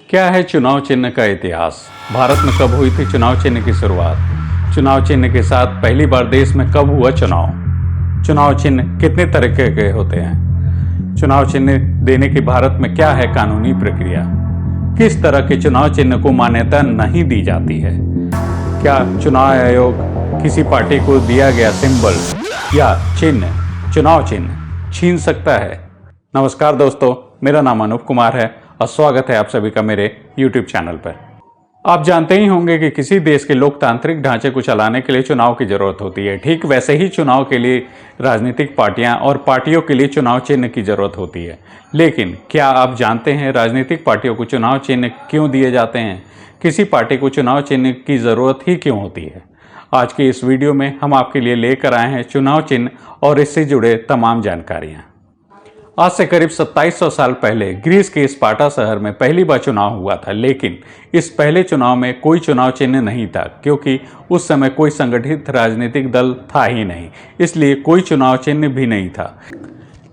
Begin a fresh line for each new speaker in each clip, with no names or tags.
क्या है चुनाव चिन्ह का इतिहास? भारत में कब हुई थी चुनाव चिन्ह की शुरुआत? चुनाव चिन्ह के साथ पहली बार देश में कब हुआ चुनाव? चुनाव चिन्ह कितने तरीके के होते हैं? चुनाव चिन्ह देने की भारत में क्या है कानूनी प्रक्रिया? किस तरह के चुनाव चिन्ह को मान्यता नहीं दी जाती है? क्या चुनाव आयोग किसी पार्टी को दिया गया सिंबल या चिन्ह, चुनाव चिन्ह छीन सकता है? नमस्कार दोस्तों, मेरा नाम अनूप कुमार है और स्वागत है आप सभी का मेरे YouTube चैनल पर। आप जानते ही होंगे कि किसी देश के लोकतांत्रिक ढांचे को चलाने के लिए चुनाव की जरूरत होती है। ठीक वैसे ही चुनाव के लिए राजनीतिक पार्टियां और पार्टियों के लिए चुनाव चिन्ह की जरूरत होती है। लेकिन क्या आप जानते हैं राजनीतिक पार्टियों को चुनाव चिन्ह क्यों दिए जाते हैं? किसी पार्टी को चुनाव चिन्ह की जरूरत ही क्यों होती है? आज की इस वीडियो में हम आपके लिए लेकर आए हैं चुनाव चिन्ह और इससे जुड़े तमाम जानकारियां। आज से करीब 2700 साल पहले ग्रीस के स्पार्टा शहर में पहली बार चुनाव हुआ था, लेकिन इस पहले चुनाव में कोई चुनाव चिन्ह नहीं था क्योंकि उस समय कोई संगठित राजनीतिक दल था ही नहीं, इसलिए कोई चुनाव चिन्ह भी नहीं था।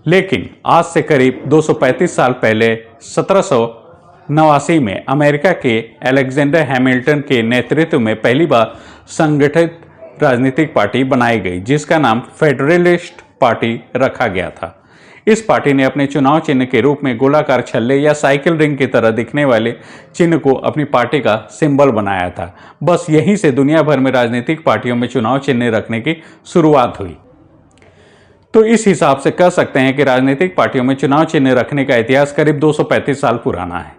लेकिन आज से करीब 235 साल पहले 1789 में अमेरिका के अलेक्जेंडर हैमिल्टन के नेतृत्व में पहली बार संगठित राजनीतिक पार्टी बनाई गई, जिसका नाम फेडरलिस्ट पार्टी रखा गया था। इस पार्टी ने अपने चुनाव चिन्ह के रूप में गोलाकार छल्ले या साइकिल रिंग की तरह दिखने वाले चिन्ह को अपनी पार्टी का सिंबल बनाया था। बस यहीं से दुनिया भर में राजनीतिक पार्टियों में चुनाव चिन्ह रखने की शुरुआत हुई। तो इस हिसाब से कह सकते हैं कि राजनीतिक पार्टियों में चुनाव चिन्ह रखने का इतिहास करीब 235 साल पुराना है।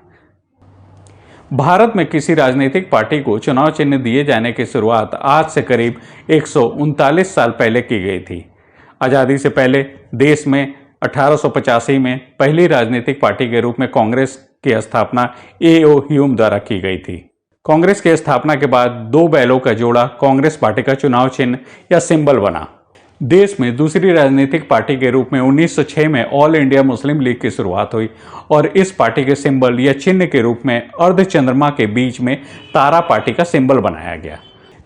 भारत में किसी राजनीतिक पार्टी को चुनाव चिन्ह दिए जाने की शुरुआत आज से करीब 139 साल पहले की गई थी। आज़ादी से पहले देश में 1885 में पहली राजनीतिक पार्टी के रूप में कांग्रेस की स्थापना A.O. ह्यूम द्वारा की गई थी। कांग्रेस की स्थापना के बाद दो बैलों का जोड़ा कांग्रेस पार्टी का चुनाव चिन्ह या सिंबल बना। देश में दूसरी राजनीतिक पार्टी के रूप में 1906 में ऑल इंडिया मुस्लिम लीग की शुरुआत हुई और इस पार्टी के सिंबल या चिन्ह के रूप में अर्धचंद्रमा के बीच में तारा पार्टी का सिंबल बनाया गया।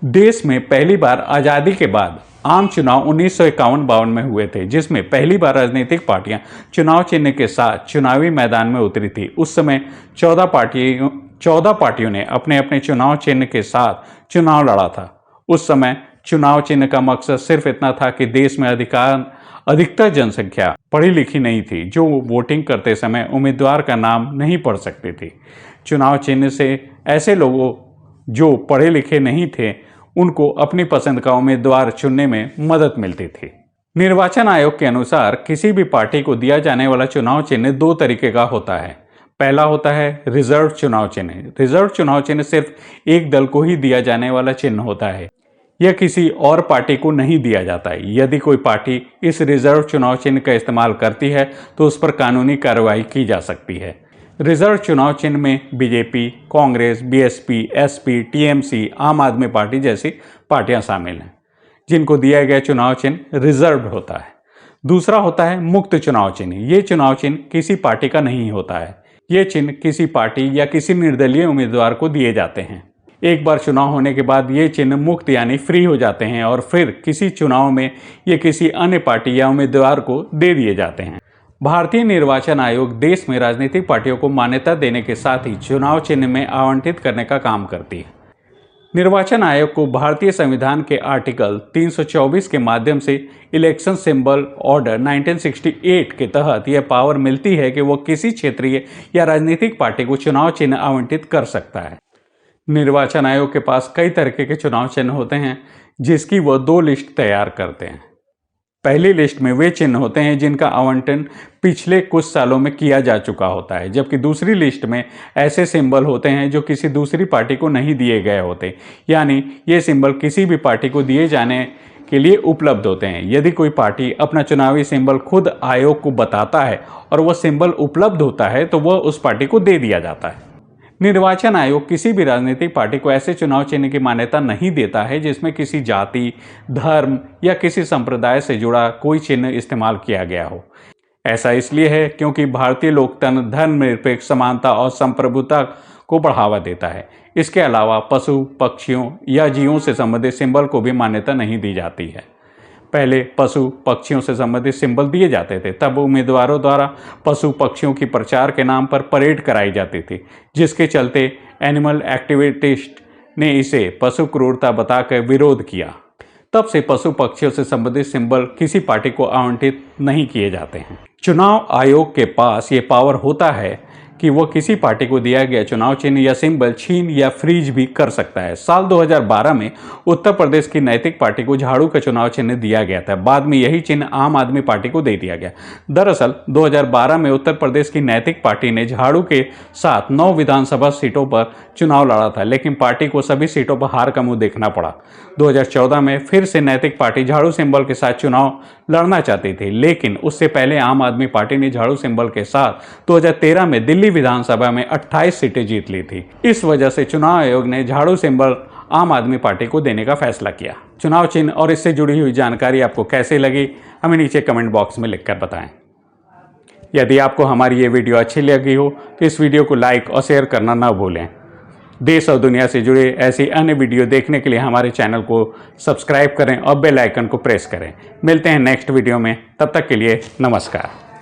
देश में पहली बार आज़ादी के बाद आम चुनाव 1951-52 में हुए थे, जिसमें पहली बार राजनीतिक पार्टियां चुनाव चिन्ह के साथ चुनावी मैदान में उतरी थी। उस समय 14 पार्टियों ने अपने अपने चुनाव चिन्ह के साथ चुनाव लड़ा था। उस समय चुनाव चिन्ह का मकसद सिर्फ इतना था कि देश में अधिकतर जनसंख्या पढ़ी लिखी नहीं थी, जो वोटिंग करते समय उम्मीदवार का नाम नहीं पढ़ सकती थी। चुनाव चिन्ह से ऐसे लोगों जो पढ़े लिखे नहीं थे उनको अपनी पसंद का उम्मीदवार चुनने में मदद मिलती थी। निर्वाचन आयोग के अनुसार किसी भी पार्टी को दिया जाने वाला चुनाव चिन्ह दो तरीके का होता है। पहला होता है रिजर्व चुनाव चिन्ह। रिजर्व चुनाव चिन्ह सिर्फ एक दल को ही दिया जाने वाला चिन्ह होता है। यह किसी और पार्टी को नहीं दिया जाता है। यदि कोई पार्टी इस रिजर्व चुनाव चिन्ह का इस्तेमाल करती है तो उस पर कानूनी कार्रवाई की जा सकती है। रिजर्व चुनाव चिन्ह में BJP, Congress, BSP, SP, TMC, आम आदमी पार्टी जैसी पार्टियां शामिल हैं, जिनको दिया गया चुनाव चिन्ह रिजर्व होता है। दूसरा होता है मुक्त चुनाव चिन्ह। ये चुनाव चिन्ह किसी पार्टी का नहीं होता है। ये चिन्ह किसी पार्टी या किसी निर्दलीय उम्मीदवार को दिए जाते हैं। एक बार चुनाव होने के बाद ये चिन्ह मुक्त यानी फ्री हो जाते हैं और फिर किसी चुनाव में ये किसी अन्य पार्टी या उम्मीदवार को दे दिए जाते हैं। भारतीय निर्वाचन आयोग देश में राजनीतिक पार्टियों को मान्यता देने के साथ ही चुनाव चिन्ह में आवंटित करने का काम करती है। निर्वाचन आयोग को भारतीय संविधान के आर्टिकल 324 के माध्यम से इलेक्शन सिंबल ऑर्डर 1968 के तहत यह पावर मिलती है कि वह किसी क्षेत्रीय या राजनीतिक पार्टी को चुनाव चिन्ह आवंटित कर सकता है। निर्वाचन आयोग के पास कई तरीके के चुनाव चिन्ह होते हैं, जिसकी वह दो लिस्ट तैयार करते हैं। पहली लिस्ट में वे चिन्ह होते हैं जिनका आवंटन पिछले कुछ सालों में किया जा चुका होता है, जबकि दूसरी लिस्ट में ऐसे सिंबल होते हैं जो किसी दूसरी पार्टी को नहीं दिए गए होते, यानी ये सिंबल किसी भी पार्टी को दिए जाने के लिए उपलब्ध होते हैं। यदि कोई पार्टी अपना चुनावी सिंबल खुद आयोग को बताता है और वह सिंबल उपलब्ध होता है तो वह उस पार्टी को दे दिया जाता है। निर्वाचन आयोग किसी भी राजनीतिक पार्टी को ऐसे चुनाव चिन्ह की मान्यता नहीं देता है जिसमें किसी जाति, धर्म या किसी संप्रदाय से जुड़ा कोई चिन्ह इस्तेमाल किया गया हो। ऐसा इसलिए है क्योंकि भारतीय लोकतंत्र धर्मनिरपेक्ष समानता और संप्रभुता को बढ़ावा देता है। इसके अलावा पशु, पक्षियों या जीवों से संबंधित सिंबल को भी मान्यता नहीं दी जाती है। पहले पशु पक्षियों से संबंधित सिंबल दिए जाते थे, तब उम्मीदवारों द्वारा पशु पक्षियों की प्रचार के नाम पर परेड कराई जाती थी, जिसके चलते एनिमल एक्टिविस्ट ने इसे पशु क्रूरता बताकर विरोध किया। तब से पशु पक्षियों से संबंधित सिंबल किसी पार्टी को आवंटित नहीं किए जाते हैं। चुनाव आयोग के पास ये पावर होता है कि वह किसी पार्टी को दिया गया चुनाव चिन्ह या सिंबल छीन या फ्रीज भी कर सकता है। साल 2012 में उत्तर प्रदेश की नैतिक पार्टी को झाड़ू का चुनाव चिन्ह दिया गया था। बाद में यही चिन्ह आम आदमी पार्टी को दे दिया गया। दरअसल 2012 में उत्तर प्रदेश की नैतिक पार्टी ने झाड़ू के साथ 9 विधानसभा सीटों पर चुनाव लड़ा था, लेकिन पार्टी को सभी सीटों पर हार का मुंह देखना पड़ा। 2014 में फिर से नैतिक पार्टी झाड़ू सिंबल के साथ चुनाव लड़ना चाहती थी, लेकिन उससे पहले आम आदमी पार्टी ने झाड़ू सिंबल के साथ 2013 में दिल्ली विधानसभा में 28 सीटें जीत ली थी। इस वजह से चुनाव आयोग ने झाड़ू सिंबल आम आदमी पार्टी को देने का फैसला किया। चुनाव चिन्ह और इससे जुड़ी हुई जानकारी आपको कैसे लगी, हमें नीचे कमेंट बॉक्स में लिखकर बताएं। यदि आपको हमारी ये वीडियो अच्छी लगी हो तो इस वीडियो को लाइक और शेयर करना ना भूलें। देश और दुनिया से जुड़े ऐसी अन्य वीडियो देखने के लिए हमारे चैनल को सब्सक्राइब करें और बेल आइकन को प्रेस करें। मिलते हैं नेक्स्ट वीडियो में, तब तक के लिए नमस्कार।